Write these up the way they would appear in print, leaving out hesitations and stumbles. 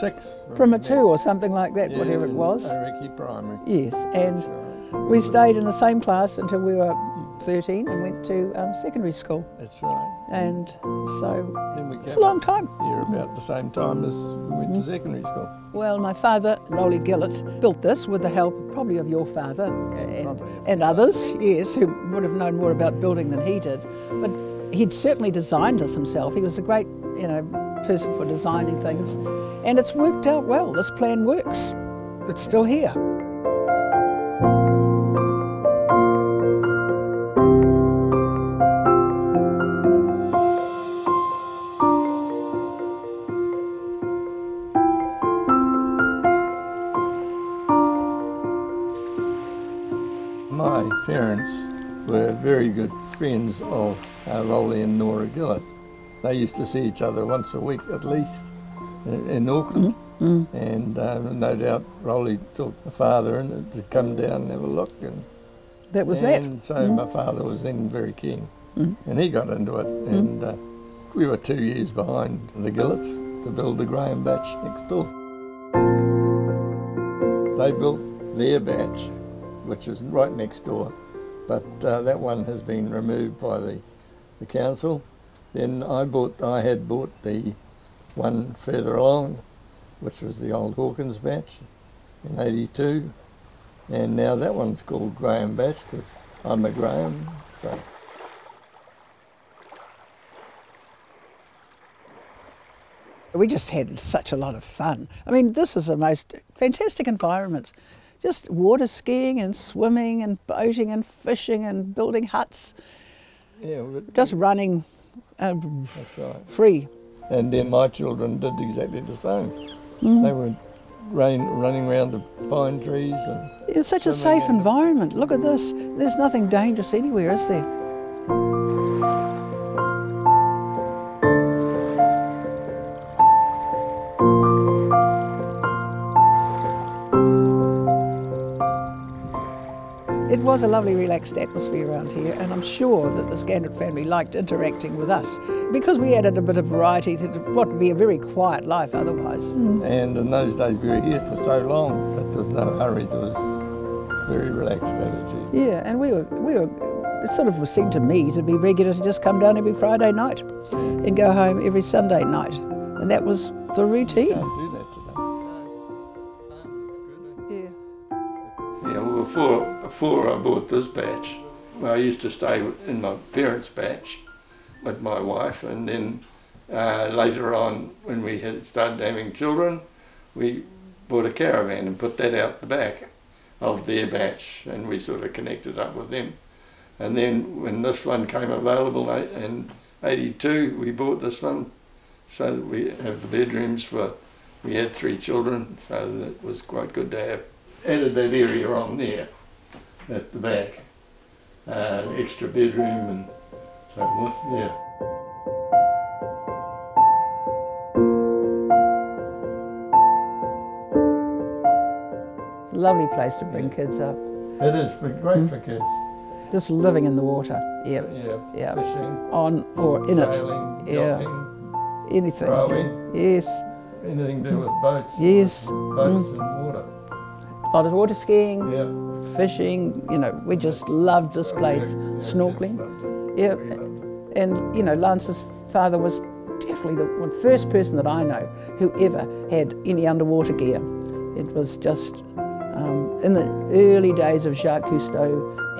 6. From a 2 or something like that, yeah, whatever it was. Ariki Primary. Yes, and Right. we stayed in the same class until we were 13 and went to secondary school. That's right. And so Then we it's a came long time. here about the same time as we went to secondary school. Well, my father, Roly Gillett, built this with the help probably of your father and others, yes, who would have known more about building than he did. But he'd certainly designed this himself. He was a great, person for designing things. And it's worked out well. This plan works. It's still here. My parents were very good friends of Roly and Nora Gillett. They used to see each other once a week at least in Auckland. And no doubt Roly took my father in to come down and have a look. And so my father was then very keen. And he got into it. And we were 2 years behind the Gilletts to build the Graham batch next door. They built their batch, which is right next door, but that one has been removed by the council. Then I had bought the one further along, which was the old Hawkins batch in '82, and now that one's called Graham batch because I'm a Graham. So. We just had such a lot of fun. I mean, this is the most fantastic environment. Just water skiing and swimming and boating and fishing and building huts. Yeah, just running that's right. Free. And then my children did exactly the same. They were running around the pine trees. And it's such a safe environment. Look at this. There's nothing dangerous anywhere, is there? It was a lovely, relaxed atmosphere around here, and I'm sure that the Scandrett family liked interacting with us because we added a bit of variety to what would be a very quiet life otherwise. And in those days we were here for so long, but there was no hurry. There was a very relaxed attitude. Yeah, and we were. It sort of seemed to me to be regular to just come down every Friday night and go home every Sunday night, and that was the routine. You can't do that today. Yeah, well, before I bought this batch, I used to stay in my parents' batch with my wife, and then later on, when we had started having children, we bought a caravan and put that out the back of their batch, and we sort of connected up with them. And then when this one came available in '82, we bought this one so that we have the bedrooms for, we had 3 children, so that was quite good to have. Added that area on there at the back, extra bedroom and so forth, yeah. Lovely place to bring kids up. It is great for kids. Just living in the water, yeah. Fishing, on or in sailing, it, yachting, anything. rowing, yes, anything to do with boats. Yes, boats and water. A lot of water skiing, Yeah. fishing. We just loved this place. Snorkeling, yeah. And Lance's father was definitely the first person that I know who ever had any underwater gear. It was just in the early days of Jacques Cousteau,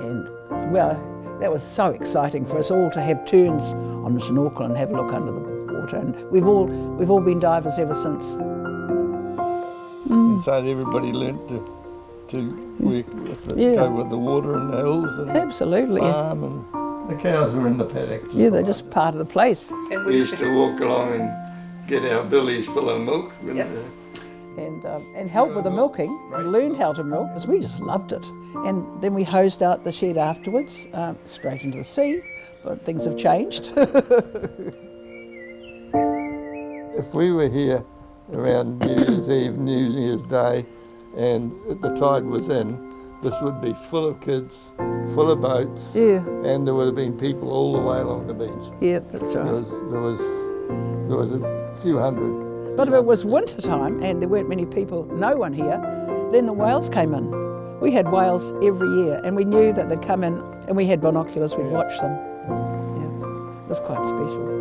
and well, that was so exciting for us all to have turns on the snorkel and have a look under the water. And we've all been divers ever since. And so everybody learnt to work with go with the water and the hills and absolutely farm, and the cows were in the paddock. Yeah, they're just part of the place. And we used to walk along and get our billies full of milk. And help with the milking, and learned how to milk, because we just loved it. And then we hosed out the shed afterwards, straight into the sea, but things have changed. If we were here around New Year's Eve, New Year's Day, and the tide was in, this would be full of kids, full of boats, and there would have been people all the way along the beach. Yeah, that's right. There was a few hundred. But if it was winter time and there weren't many people, no one here, then the whales came in. We had whales every year and we knew that they'd come in and we had binoculars, we'd watch them. Yeah, it was quite special.